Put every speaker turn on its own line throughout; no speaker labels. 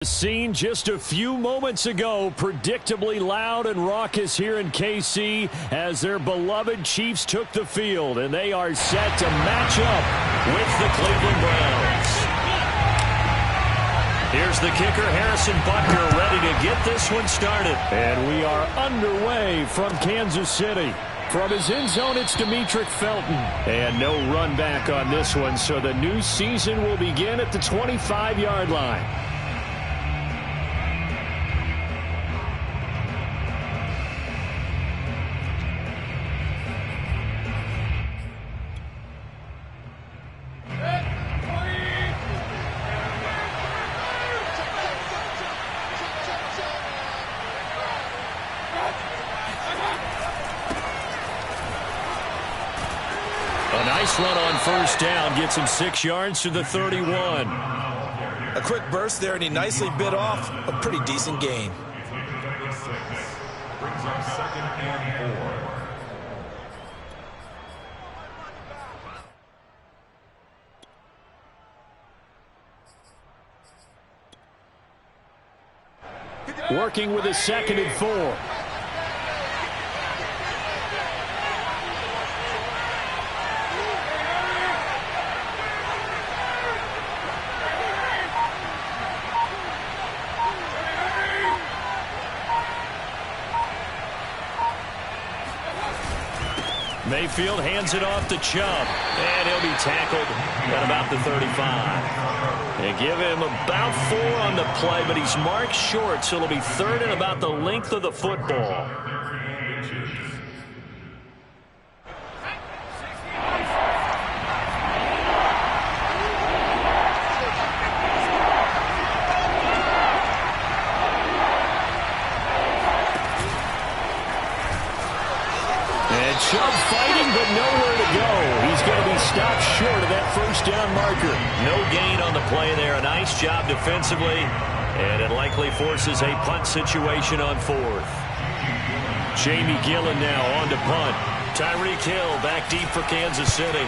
Scene just a few moments ago, predictably loud and raucous here in KC as their beloved Chiefs took the field, and they are set to match up with the Cleveland Browns. Here's the kicker, Harrison Butker, ready to get this one started. And we are underway from Kansas City. From his end zone, it's Demetric Felton. And no run back on this one, so the new season will begin at the 25-yard line. Run on first down gets him 6 yards to the 31.
A quick burst there, and he nicely bit off a pretty decent gain.
Brings up 2nd and
4. Working with a 2nd and 4. Mayfield hands it off to Chubb, and he'll be tackled at about the 35. They give him about 4 on the play, but he's marked short, so it'll be 3rd and about the length of the football. Chubb fighting, but nowhere to go. He's going to be stopped short of that first down marker. No gain on the play there. A nice job defensively, and it likely forces a punt situation on 4th. Jamie Gillen now on to punt. Tyreek Hill back deep for Kansas City.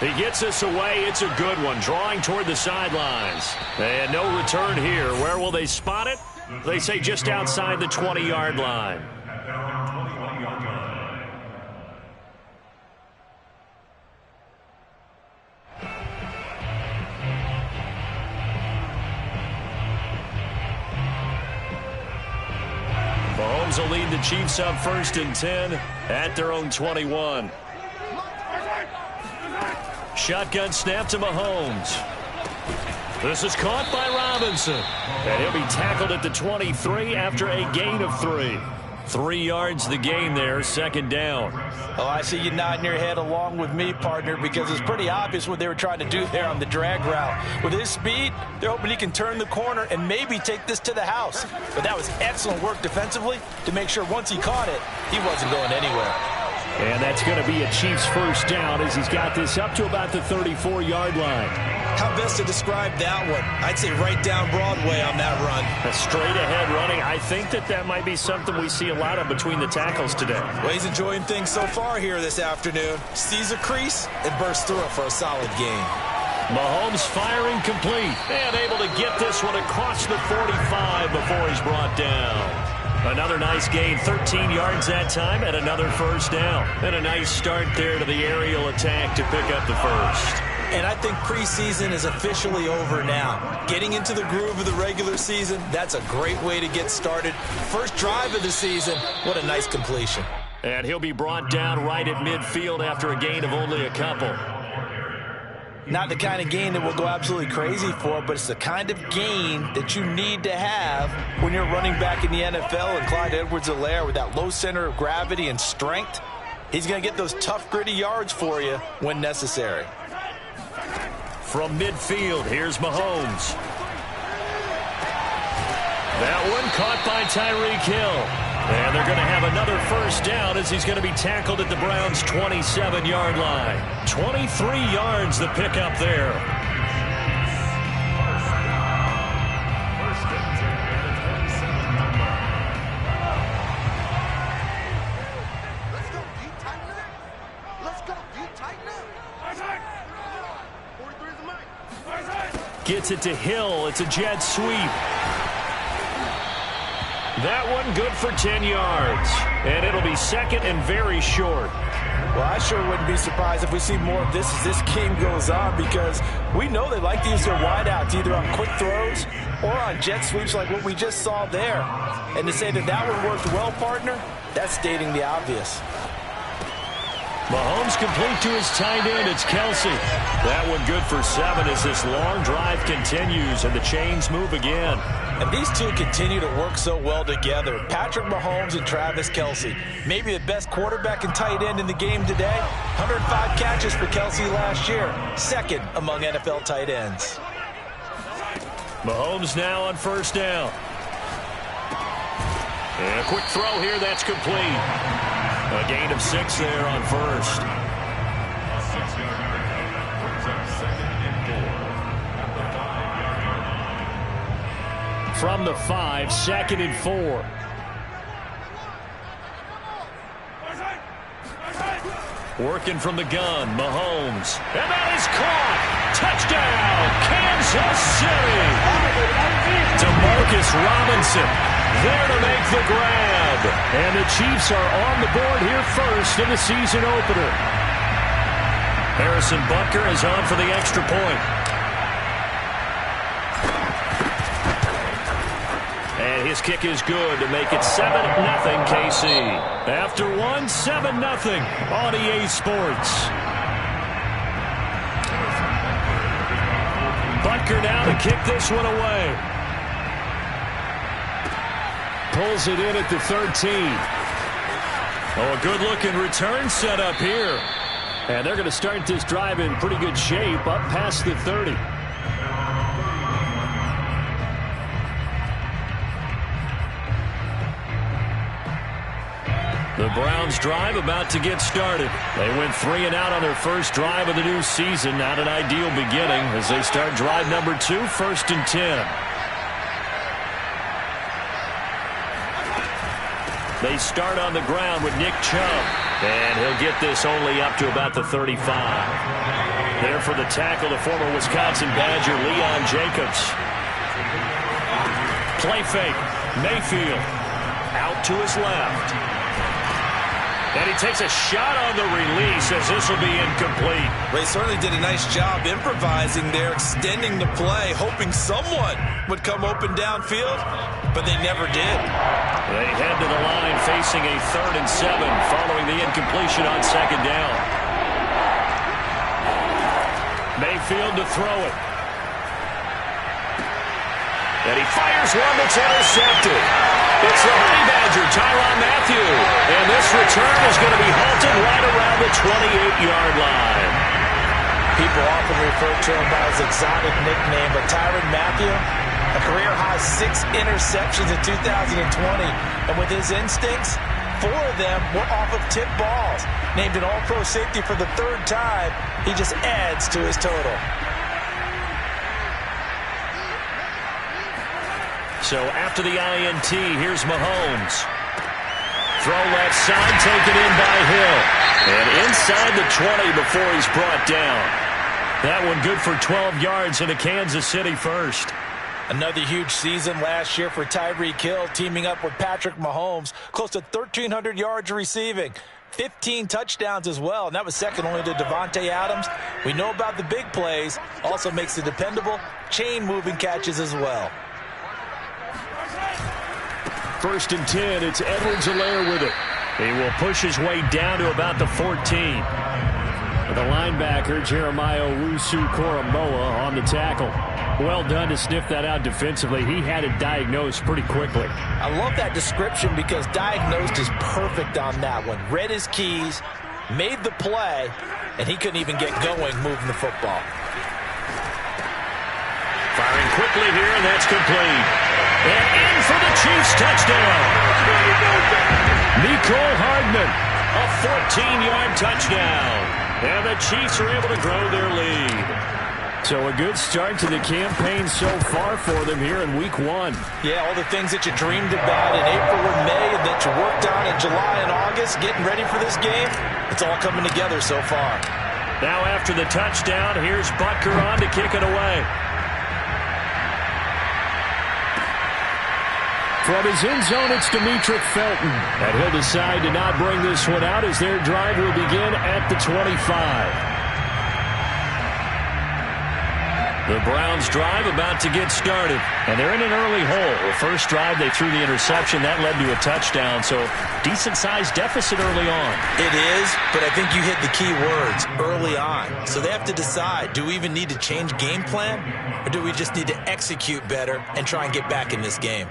He gets this away. It's a good one, drawing toward the sidelines. And no return here. Where will they spot it? They say just outside the 20-yard line. Mahomes will lead the Chiefs up 1st and 10 at their own 21. Shotgun snap to Mahomes. This is caught by Robinson. And he'll be tackled at the 23 after a gain of 3. 3 yards the gain there, 2nd down.
Oh, I see you nodding your head along with me, partner, because it's pretty obvious what they were trying to do there on the drag route. With his speed, they're hoping he can turn the corner and maybe take this to the house. But that was excellent work defensively to make sure once he caught it, he wasn't going anywhere.
And that's going to be a Chiefs first down as he's got this up to about the 34-yard line.
How best to describe that one? I'd say right down Broadway on that run.
A straight-ahead running. I think that might be something we see a lot of between the tackles today.
Well, he's enjoying things so far here this afternoon. Sees a crease and bursts through it for a solid gain.
Mahomes firing complete and able to get this one across the 45 before he's brought down. Another nice gain, 13 yards that time, and another first down. And a nice start there to the aerial attack to pick up the first.
And I think preseason is officially over now. Getting into the groove of the regular season, that's a great way to get started. First drive of the season, what a nice completion.
And he'll be brought down right at midfield after a gain of only a couple.
Not the kind of gain that we'll go absolutely crazy for, but it's the kind of gain that you need to have when you're running back in the NFL. And Clyde Edwards-Helaire, with that low center of gravity and strength, he's going to get those tough, gritty yards for you when necessary.
From midfield, here's Mahomes. That one caught by Tyreek Hill. And they're going to have another first down as he's going to be tackled at the Browns' 27-yard line. 23 yards the pickup there. Gets it to Hill. It's a jet sweep. That one good for 10 yards. And it'll be second and very short.
Well, I sure wouldn't be surprised if we see more of this as this game goes on, because we know they like to use their wideouts either on quick throws or on jet sweeps like what we just saw there. And to say that that one worked well, partner, that's stating the obvious.
Mahomes complete to his tight end. It's Kelsey. That one good for 7 as this long drive continues and the chains move again.
And these two continue to work so well together. Patrick Mahomes and Travis Kelsey. Maybe the best quarterback and tight end in the game today. 105 catches for Kelsey last year. Second among NFL tight ends.
Mahomes now on first down. And a quick throw here. That's complete. A gain of 6 there on first.
A 6-yard gain brings up 2nd and 4 at the 5-yard line.
From the 5, 2nd and 4. Working from the gun, Mahomes. And that is caught. Touchdown, Kansas City. DeMarcus Robinson there to make the grab. And the Chiefs are on the board here first in the season opener. Harrison Butker is on for the extra point. And his kick is good to make it 7-0 KC. After one, 7-0 on EA Sports. Butker now to kick this one away. Pulls it in at the 13. Oh, a good-looking return set up here. And they're going to start this drive in pretty good shape up past the 30. The Browns drive about to get started. They went 3 and out on their first drive of the new season. Not an ideal beginning as they start drive number 2, 1st and 10. They start on the ground with Nick Chubb. And he'll get this only up to about the 35. There for the tackle, the former Wisconsin Badger, Leon Jacobs. Play fake. Mayfield out to his left. And he takes a shot on the release as this will be incomplete.
They certainly did a nice job improvising there, extending the play, hoping someone would come open downfield, but they never did.
They head to the line facing a 3rd and 7 following the incompletion on 2nd down. Mayfield to throw it. And he fires one that's intercepted. It's the Honey Badger, Tyrann Mathieu. And this return is going to be halted right around the 28-yard line.
People often refer to him by his exotic nickname, but Tyrann Mathieu, a career-high 6 interceptions in 2020. And with his instincts, 4 of them were off of tip balls. Named an All-Pro safety for the 3rd time, he just adds to his total.
So after the INT, here's Mahomes. Throw left side, taken in by Hill. And inside the 20 before he's brought down. That one good for 12 yards and a Kansas City first.
Another huge season last year for Tyreek Hill, teaming up with Patrick Mahomes. Close to 1,300 yards receiving. 15 touchdowns as well, and that was second only to Devontae Adams. We know about the big plays. Also makes the dependable chain-moving catches as well.
1st and 10, it's Edwards-Helaire with it. He will push his way down to about the 14. The linebacker, Jeremiah Owusu-Koramoah, on the tackle. Well done to sniff that out defensively. He had it diagnosed pretty quickly.
I love that description because diagnosed is perfect on that one. Read his keys, made the play, and he couldn't even get going moving the football.
Firing quickly here, and that's complete. And in for the Chiefs touchdown. Mecole Hardman, a 14-yard touchdown. And the Chiefs are able to grow their lead. So a good start to the campaign so far for them here in week 1.
Yeah, all the things that you dreamed about in April and May and that you worked on in July and August, getting ready for this game, it's all coming together so far.
Now after the touchdown, here's Butker on to kick it away. From his end zone, it's Demetric Felton. And he'll decide to not bring this one out as their drive will begin at the 25. The Browns drive about to get started. And they're in an early hole. The first drive, they threw the interception. That led to a touchdown. So decent-sized deficit early on.
It is, but I think you hit the key words, early on. So they have to decide, do we even need to change game plan? Or do we just need to execute better and try and get back in this game?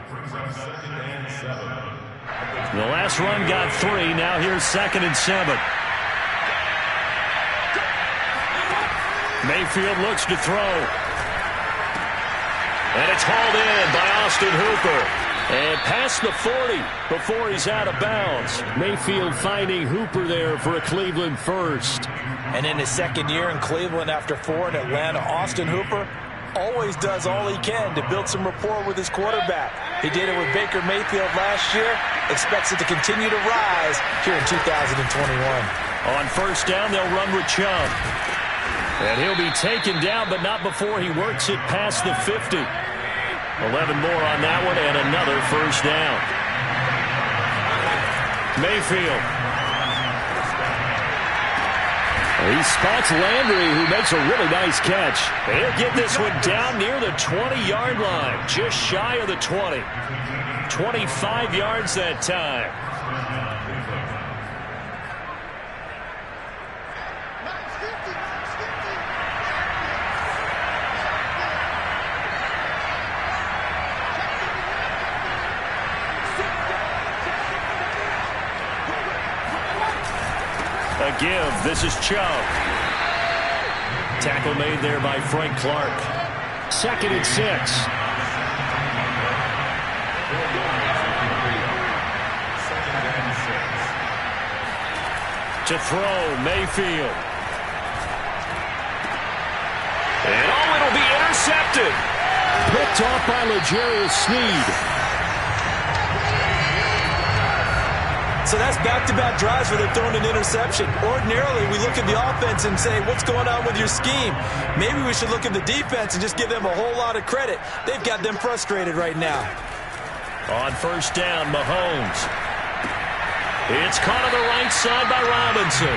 The last run got 3. Now here's 2nd and 7. Mayfield looks to throw. And it's hauled in by Austin Hooper. And past the 40 before he's out of bounds. Mayfield finding Hooper there for a Cleveland first.
And in his second year in Cleveland after 4 in Atlanta, Austin Hooper always does all he can to build some rapport with his quarterback. He did it with Baker Mayfield last year. Expects it to continue to rise here in 2021.
On first down, they'll run with Chubb. And he'll be taken down, but not before he works it past the 50. 11 more on that one, and another first down. Mayfield. He spots Landry, who makes a really nice catch. He'll get this one down near the 20-yard line, just shy of the 20. 25 yards that time. A give. This is Chubb. Tackle made there by Frank Clark. 2nd and 6. To throw, Mayfield. And it'll be intercepted. Picked off by L'Jarius Sneed.
So that's back-to-back drives where they're throwing an interception. Ordinarily, we look at the offense and say, what's going on with your scheme? Maybe we should look at the defense and just give them a whole lot of credit. They've got them frustrated right now.
On first down, Mahomes. It's caught on the right side by Robinson.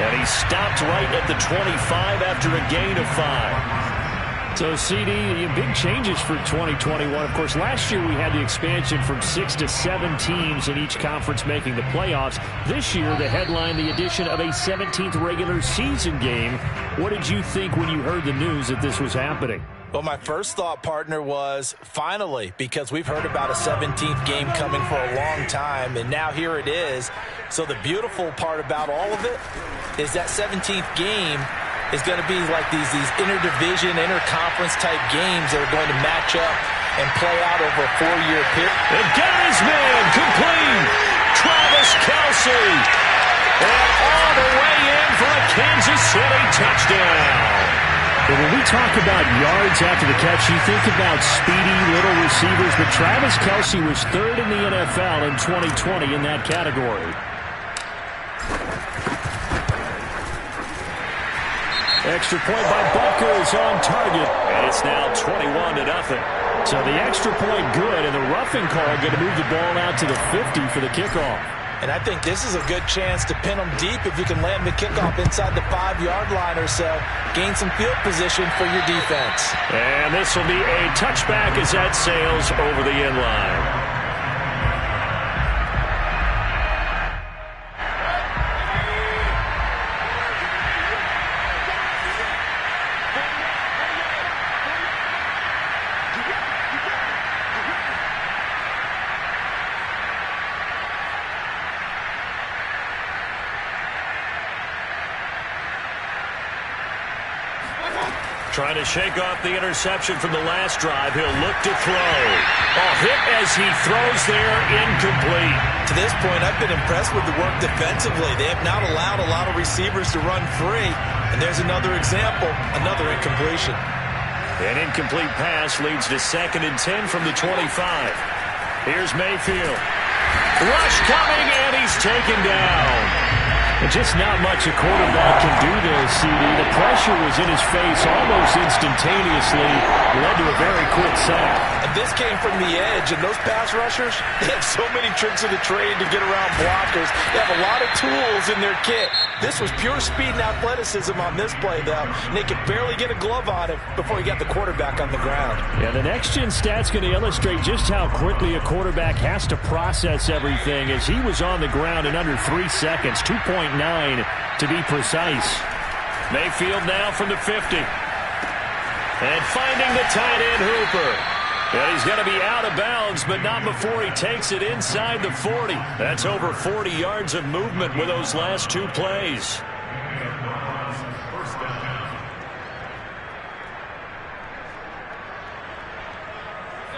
And he stopped right at the 25 after a gain of 5. So, CD, big changes for 2021. Of course, last year we had the expansion from 6 to 7 teams in each conference making the playoffs. This year, the headline, the addition of a 17th regular season game. What did you think when you heard the news that this was happening?
Well, my first thought, partner, was finally, because we've heard about a 17th game coming for a long time, and now here it is. So the beautiful part about all of it is that 17th game is going to be like these interdivision, interconference type games that are going to match up and play out over a 4-year period.
And got his man complete. Travis Kelce. And all the way in for a Kansas City touchdown. But when we talk about yards after the catch, you think about speedy little receivers, but Travis Kelce was 3rd in the NFL in 2020 in that category. Extra point by Butker is on target, and it's now 21-0. So the extra point good, and the roughing call going to move the ball out to the 50 for the kickoff.
And I think this is a good chance to pin them deep if you can land the kickoff inside the 5-yard line or so. Gain some field position for your defense.
And this will be a touchback as that sails over the end line. Trying to shake off the interception from the last drive. He'll look to throw. A hit as he throws there, incomplete.
To this point, I've been impressed with the work defensively. They have not allowed a lot of receivers to run free. And there's another example, another incompletion.
An incomplete pass leads to 2nd and 10 from the 25. Here's Mayfield. Rush coming, and he's taken down. Just not much a quarterback can do there, CD. The pressure was in his face almost instantaneously. Led to a very quick sack.
And this came from the edge, and those pass rushers, they have so many tricks of the trade to get around blockers. They have a lot of tools in their kit. This was pure speed and athleticism on this play, though. And they could barely get a glove on him before he got the quarterback on the ground.
Yeah, the next-gen stat's going to illustrate just how quickly a quarterback has to process everything, as he was on the ground in under 3 seconds, 2.9 to be precise. Mayfield now from the 50. And finding the tight end Hooper. And he's going to be out of bounds, but not before he takes it inside the 40. That's over 40 yards of movement with those last 2 plays.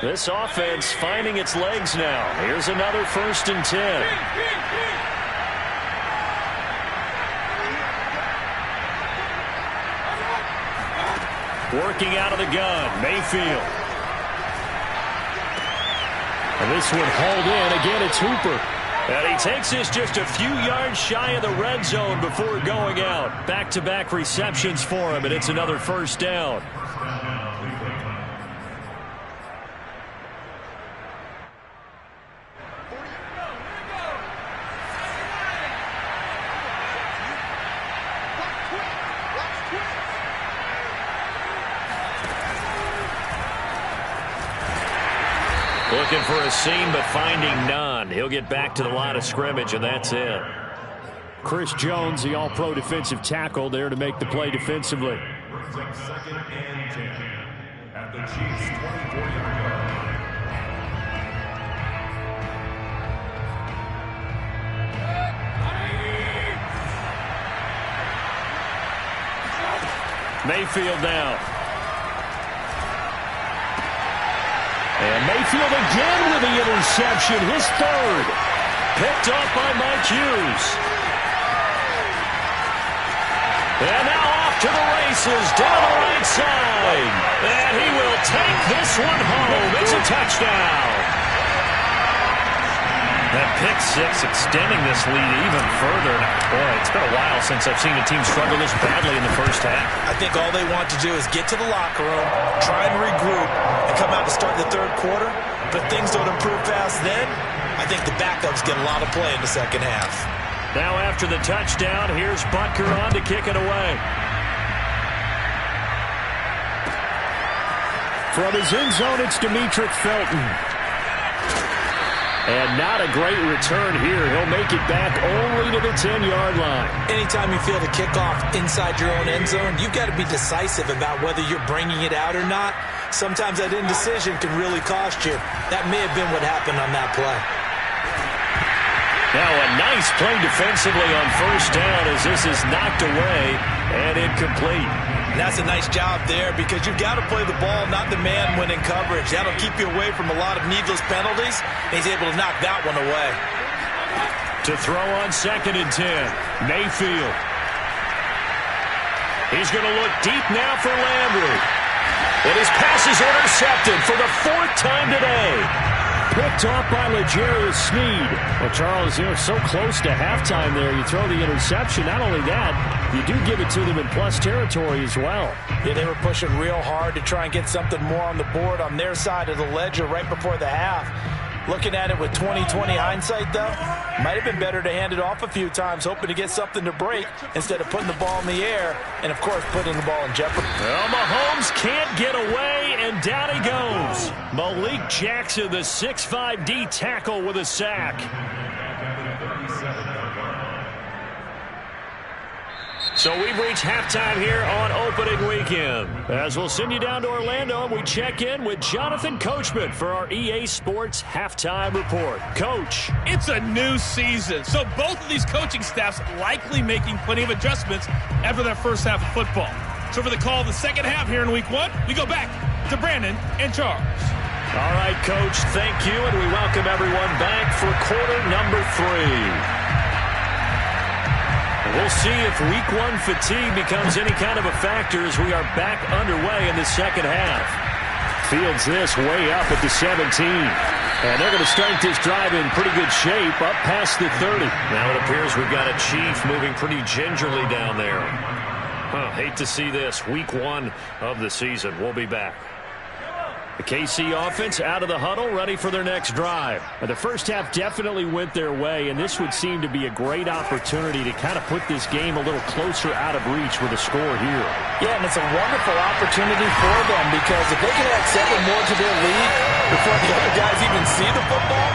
This offense finding its legs now. Here's another 1st and 10. Working out of the gun, Mayfield. And this one hauled in. Again, it's Hooper. And he takes this just a few yards shy of the red zone before going out. Back-to-back receptions for him, and it's another 1st down. Looking for a seam, but finding none. He'll get back to the line of scrimmage, and that's it. Chris Jones, the all-pro defensive tackle, there to make the play defensively.
Brings up 2nd and 10 at the Chiefs' 24-yard line.
Mayfield now. And Mayfield again with the interception, his 3rd. Picked off by Mike Hughes. And now off to the races, down the right side. And he will take this one home. It's a touchdown. That pick 6 extending this lead even further. Boy, it's been a while since I've seen a team struggle this badly in the first half.
I think all they want to do is get to the locker room, try and regroup, and come out to start the 3rd quarter. But if things don't improve fast then, I think the backups get a lot of play in the 2nd half.
Now after the touchdown, here's Butker on to kick it away. From his end zone, it's Demetric Felton. And not a great return here. He'll make it back only to the 10-yard line.
Anytime you feel the kickoff inside your own end zone, you've got to be decisive about whether you're bringing it out or not. Sometimes that indecision can really cost you. That may have been what happened on that play.
Now a nice play defensively on 1st down as this is knocked away and incomplete.
And that's a nice job there because you've got to play the ball, not the man when in coverage. That'll keep you away from a lot of needless penalties. And he's able to knock that one away.
To throw on 2nd and 10, Mayfield. He's going to look deep now for Landry. And his pass is intercepted for the 4th time today. Picked off by L'Jarius Sneed. Well, Charles, you're so close to halftime there. You throw the interception. Not only that, you do give it to them in plus territory as well.
Yeah, they were pushing real hard to try and get something more on the board on their side of the ledger right before the half. Looking at it with 20/20 hindsight, though, might have been better to hand it off a few times, hoping to get something to break instead of putting the ball in the air and, of course, putting the ball in jeopardy.
Well, Mahomes can't get away, and down he goes. Malik Jackson, the 6'5" D tackle with a sack. So we've reached halftime here on opening weekend. As we'll send you down to Orlando, we check in with Jonathan Coachman for our EA Sports Halftime Report. Coach.
It's a new season, so both of these coaching staffs likely making plenty of adjustments after their first half of football. So for the call of the second half here in week 1, we go back to Brandon and Charles.
All right, Coach, thank you, and we welcome everyone back for quarter number 3. We'll see if week 1 fatigue becomes any kind of a factor as we are back underway in the second half. Fields this way up at the 17. And they're going to start this drive in pretty good shape up past the 30. Now it appears we've got a Chief moving pretty gingerly down there. Hate to see this. Week 1 of the season. We'll be back. The KC offense out of the huddle, ready for their next drive. The first half definitely went their way, and this would seem to be a great opportunity to kind of put this game a little closer out of reach with a score here.
Yeah, and it's a wonderful opportunity for them because if they can add 7 more to their lead before the other guys even see the football,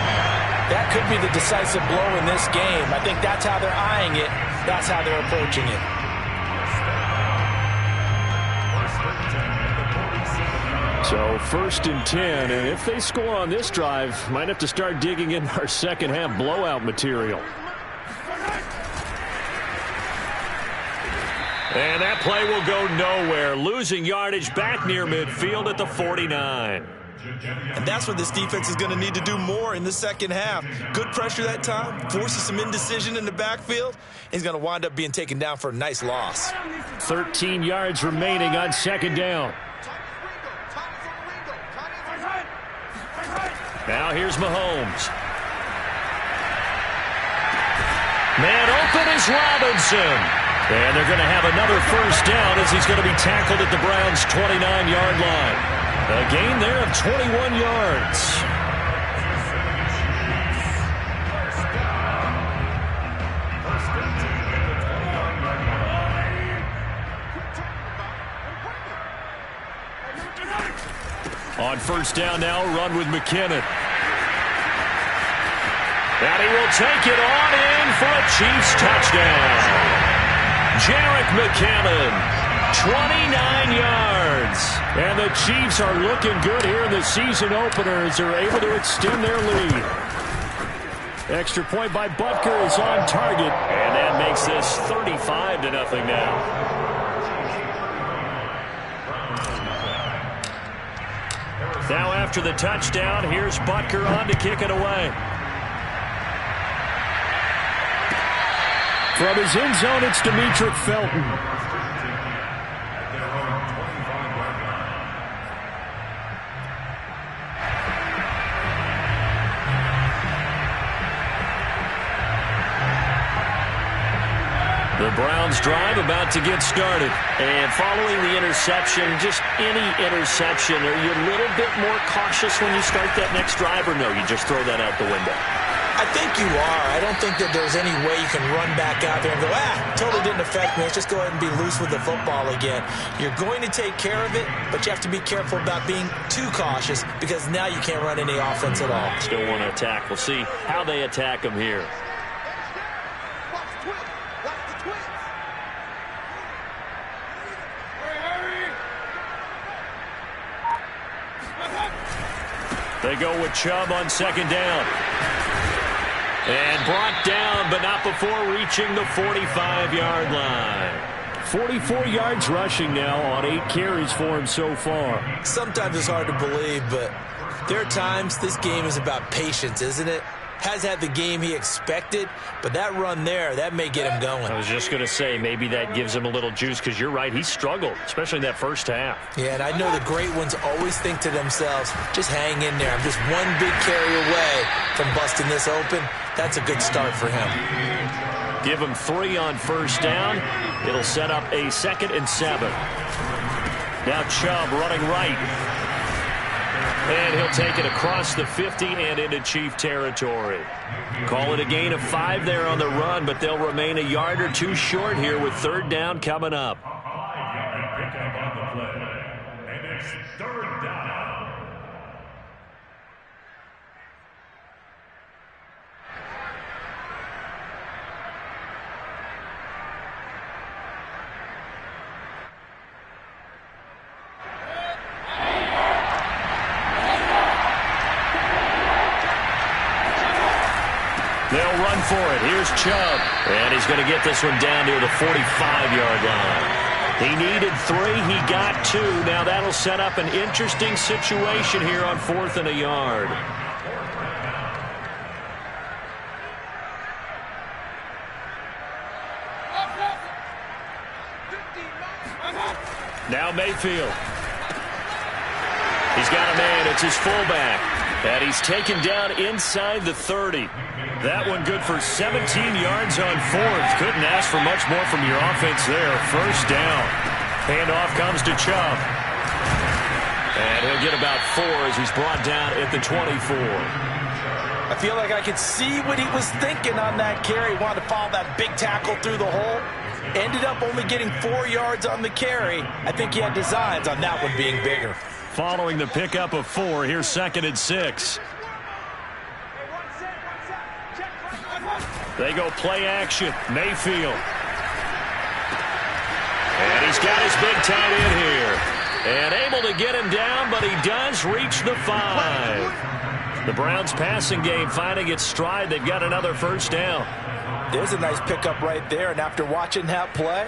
that could be the decisive blow in this game. I think that's how they're eyeing it. That's how they're approaching it.
So 1st and 10, and if they score on this drive, might have to start digging in our second half blowout material. And that play will go nowhere, losing yardage back near midfield at the 49.
And that's what this defense is going to need to do more in the second half. Good pressure that time, forces some indecision in the backfield. He's going to wind up being taken down for a nice loss.
13 yards remaining on 2nd down. Now here's Mahomes. Man open is Robinson. And they're going to have another 1st down as he's going to be tackled at the Browns' 29-yard line. A gain there of 21 yards. On 1st down now, run with McKinnon. And he will take it on in for a Chiefs touchdown. Jerick McKinnon, 29 yards. And the Chiefs are looking good here in the season opener as they're able to extend their lead. Extra point by Butker is on target. And that makes this 35-0 now. Now after the touchdown, here's Butker on to kick it away. From his end zone, it's Demetric Felton. The Browns drive about to get started. And following the interception, just any interception, are you a little bit more cautious when you start that next drive, or no, you just throw that out the window?
I think you are. I don't think that there's any way you can run back out there and go, totally didn't affect me. Let's just go ahead and be loose with the football again. You're going to take care of it, but you have to be careful about being too cautious because now you can't run any offense at all.
Still want to attack. We'll see how they attack them here. They go with Chubb on 2nd down. And brought down, but not before reaching the 45-yard line. 44 yards rushing now on 8 carries for him so far.
Sometimes it's hard to believe, but there are times this game is about patience, isn't it? Has had the game he expected, but that run there, that may get him going.
I was just going to say, maybe that gives him a little juice, because you're right, he struggled, especially in that first half.
Yeah, and I know the great ones always think to themselves, just hang in there. I'm just one big carry away from busting this open. That's a good start for him.
Give him 3 on 1st down. It'll set up a 2nd and 7. Now Chubb running right. And he'll take it across the 50 and into Chief territory. Call it a gain of 5 there on the run, but they'll remain a yard or 2 short here with 3rd down coming up.
And it's 3rd down.
They'll run for it. Here's Chubb. And he's going to get this one down near the 45-yard line. He needed 3. He got 2. Now that'll set up an interesting situation here on 4th and a yard. Now Mayfield. He's got a man. It's his fullback. And he's taken down inside the 30. That one good for 17 yards on fourth. Couldn't ask for much more from your offense there. First down. Handoff comes to Chubb. And he'll get about 4 as he's brought down at the 24.
I feel like I could see what he was thinking on that carry. He wanted to follow that big tackle through the hole. Ended up only getting 4 yards on the carry. I think he had designs on that one being bigger.
Following the pickup of 4, here's 2nd and 6. They go play action. Mayfield. And he's got his big tight end here. And able to get him down, but he does reach the 5. The Browns passing game finding its stride. They've got another first down.
There's a nice pickup right there, and after watching that play,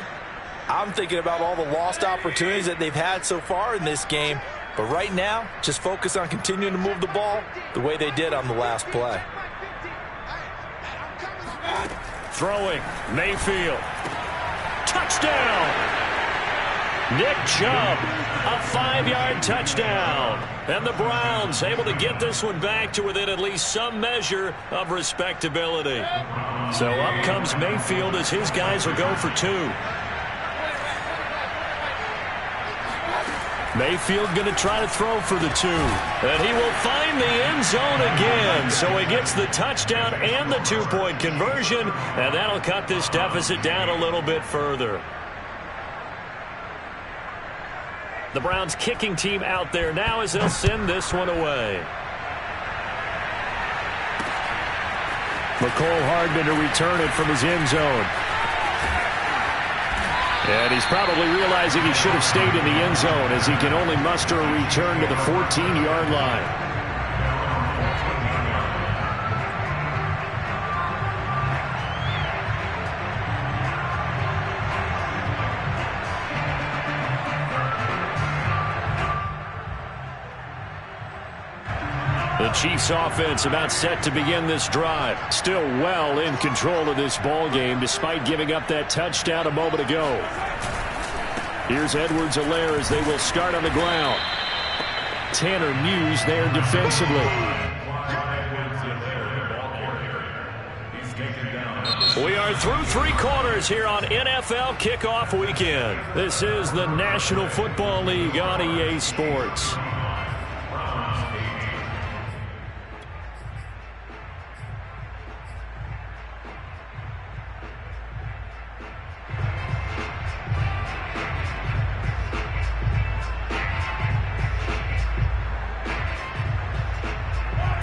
I'm thinking about all the lost opportunities that they've had so far in this game. But right now, just focus on continuing to move the ball the way they did on the last play.
Throwing, Mayfield. Touchdown! Nick Chubb, a 5-yard touchdown. And the Browns able to get this one back to within at least some measure of respectability. So up comes Mayfield as his guys will go for 2. Mayfield going to try to throw for the 2. And he will find the end zone again. So he gets the touchdown and the 2-point conversion. And that'll cut this deficit down a little bit further. The Browns kicking team out there now as they'll send this one away. McCole Hardman to return it from his end zone. And he's probably realizing he should have stayed in the end zone as he can only muster a return to the 14-yard line. The Chiefs offense about set to begin this drive. Still well in control of this ball game despite giving up that touchdown a moment ago. Here's Edwards-Helaire as they will start on the ground. Tanner Muse there defensively. We are through 3 quarters here on NFL Kickoff Weekend. This is the National Football League on EA Sports.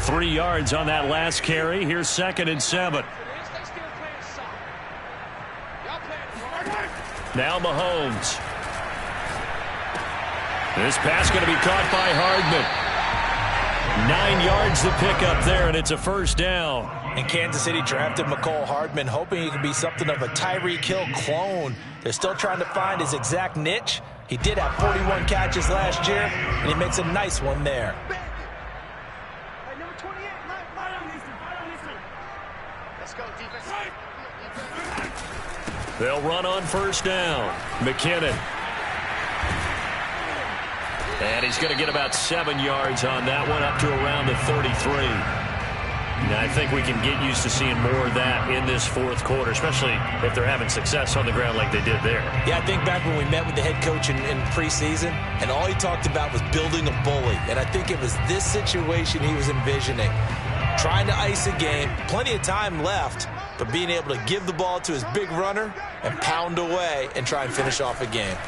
Three yards on that last carry. Here's 2nd and 7. Now Mahomes. This pass going to be caught by Hardman. 9 yards to pick up there, and it's a first down.
And Kansas City drafted McCole Hardman, hoping he could be something of a Tyreek Hill clone. They're still trying to find his exact niche. He did have 41 catches last year, and he makes a nice one there.
They'll run on first down. McKinnon. And he's going to get about 7 yards on that one, up to around the 33. Now, I think we can get used to seeing more of that in this 4th quarter, especially if they're having success on the ground like they did there.
Yeah, I think back when we met with the head coach in preseason, and all he talked about was building a bully. And I think it was this situation he was envisioning. Trying to ice a game, plenty of time left, but being able to give the ball to his big runner and pound away and try and finish off a game.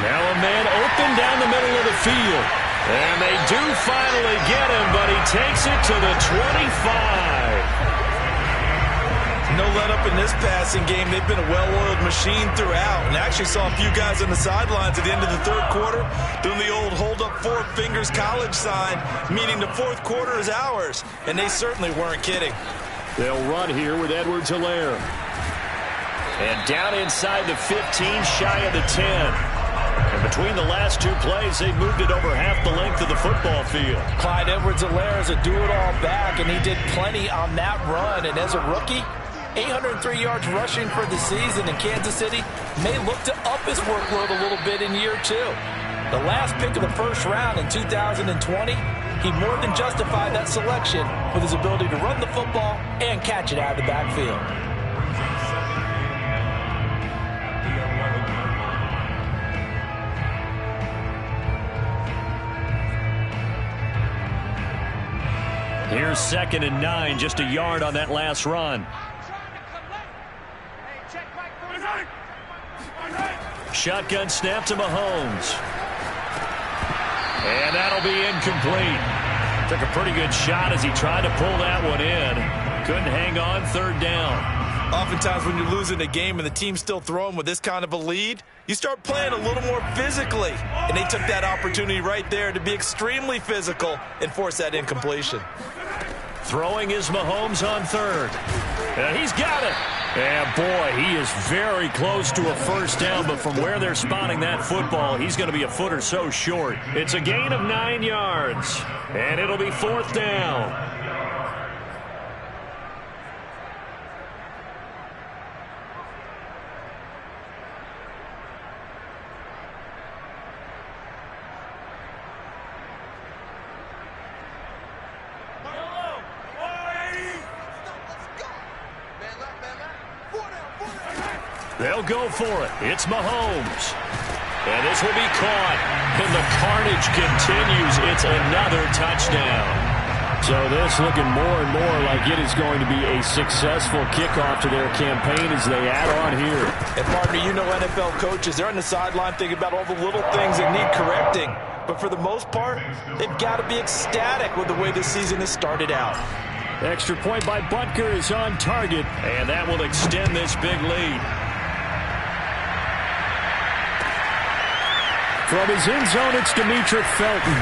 Now a man open down the middle of the field. And they do finally get him, but he takes it to the 25.
No let up in this passing game. They've been a well-oiled machine throughout. And I actually saw a few guys on the sidelines at the end of the 3rd quarter doing the old hold up 4 fingers college sign, meaning the 4th quarter is ours. And they certainly weren't kidding.
They'll run here with Edwards-Helaire. And down inside the 15, shy of the 10. And between the last 2 plays, they've moved it over half the length of the football field.
Clyde Edwards-Helaire is a do-it-all back, and he did plenty on that run. And as a rookie, 803 yards rushing for the season, and Kansas City may look to up his workload a little bit in year 2. The last pick of the first round in 2020, he more than justified that selection with his ability to run the football and catch it out of the backfield.
Here's 2nd and 9, just a yard on that last run. Shotgun snap to Mahomes. And that'll be incomplete. Took a pretty good shot as he tried to pull that one in. Couldn't hang on, 3rd down.
Oftentimes when you're losing a game and the team's still throwing with this kind of a lead, you start playing a little more physically. And they took that opportunity right there to be extremely physical and force that incompletion.
Throwing is Mahomes on 3rd. And he's got it. And boy, he is very close to a first down, but from where they're spotting that football, he's going to be a foot or so short. It's a gain of 9 yards, and it'll be 4th down. They'll go for it. It's Mahomes. And this will be caught. And the carnage continues. It's another touchdown. So this looking more and more like it is going to be a successful kickoff to their campaign as they add on here.
And partner, you know NFL coaches, they're on the sideline thinking about all the little things that need correcting. But for the most part, they've got to be ecstatic with the way this season has started out.
Extra point by Butker is on target. And that will extend this big lead. From his end zone, it's Demetric Felton.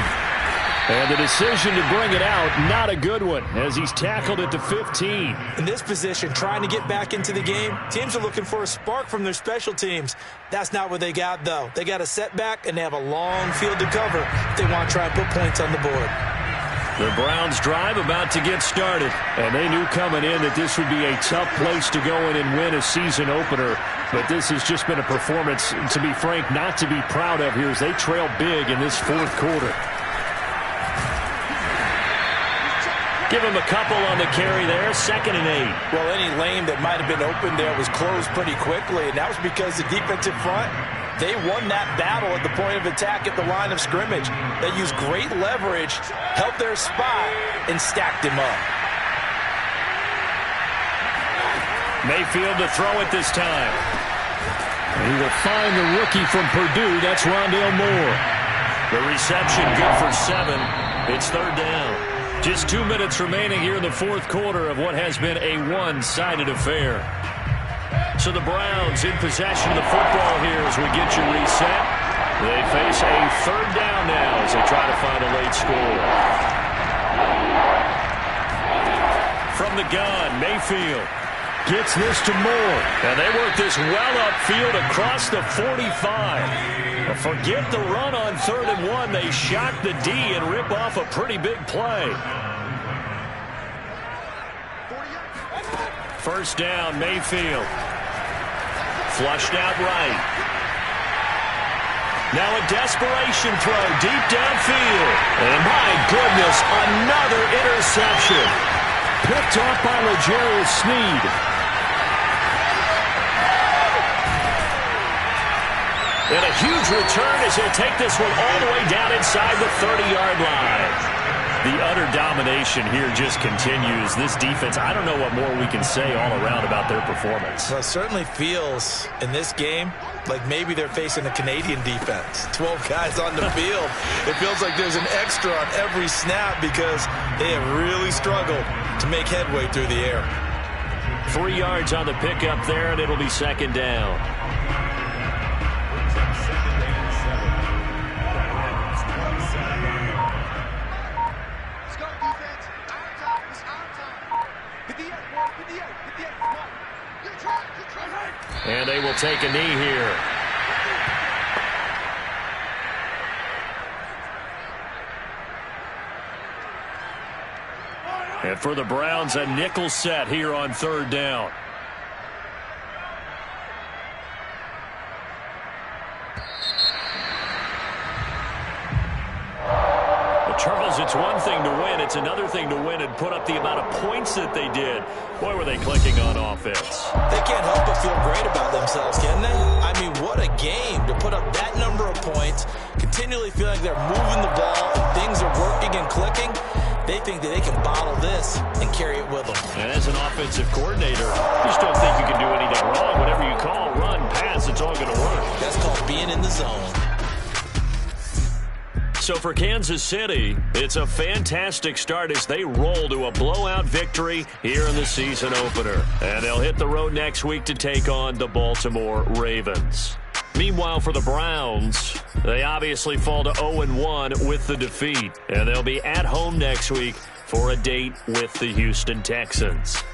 And the decision to bring it out, not a good one, as he's tackled at the 15.
In this position, trying to get back into the game, teams are looking for a spark from their special teams. That's not what they got, though. They got a setback, and they have a long field to cover if they want to try and put points on the board.
The Browns' drive about to get started, and they knew coming in that this would be a tough place to go in and win a season opener. But this has just been a performance, to be frank, not to be proud of here as they trail big in this 4th quarter. Give him a couple on the carry there, 2nd and 8.
Well, any lane that might have been open there was closed pretty quickly, and that was because the defensive front, they won that battle at the point of attack at the line of scrimmage. They used great leverage, helped their spot, and stacked him up.
Mayfield to throw it this time. And he will find the rookie from Purdue. That's Rondale Moore. The reception good for 7. It's 3rd down. Just 2 minutes remaining here in the 4th quarter of what has been a one-sided affair. So the Browns in possession of the football here as we get you reset. They face a 3rd down now as they try to find a late score. From the gun, Mayfield gets this to Moore. And they work this well upfield across the 45. Forget the run on 3rd and 1. They shock the D and rip off a pretty big play. 1st down, Mayfield. Flushed out right. Now a desperation throw deep downfield. And my goodness, another interception. Picked off by L'Jarius Sneed. And a huge return as he'll take this one all the way down inside the 30-yard line. The utter domination here just continues. This defense, I don't know what more we can say all around about their performance.
Well, it certainly feels in this game like maybe they're facing a Canadian defense. 12 guys on the field. It feels like there's an extra on every snap because they have really struggled to make headway through the air.
3 yards on the pickup there, and it'll be 2nd down. And they will take a knee here. And for the Browns, a nickel set here on 3rd down. it's one thing to win. It's another thing to win and put up the amount of points that they did. Boy, were they clicking on offense.
They can't help but feel great about themselves, can they? I mean, what a game to put up that number of points, continually feeling like they're moving the ball and things are working and clicking. They think that they can bottle this and carry it with them.
And as an offensive coordinator, you just don't think you can do anything wrong. Whatever you call, run, pass, it's all going to work.
That's called being in the zone.
So for Kansas City, it's a fantastic start as they roll to a blowout victory here in the season opener. And they'll hit the road next week to take on the Baltimore Ravens. Meanwhile, for the Browns, they obviously fall to 0-1 with the defeat. And they'll be at home next week for a date with the Houston Texans.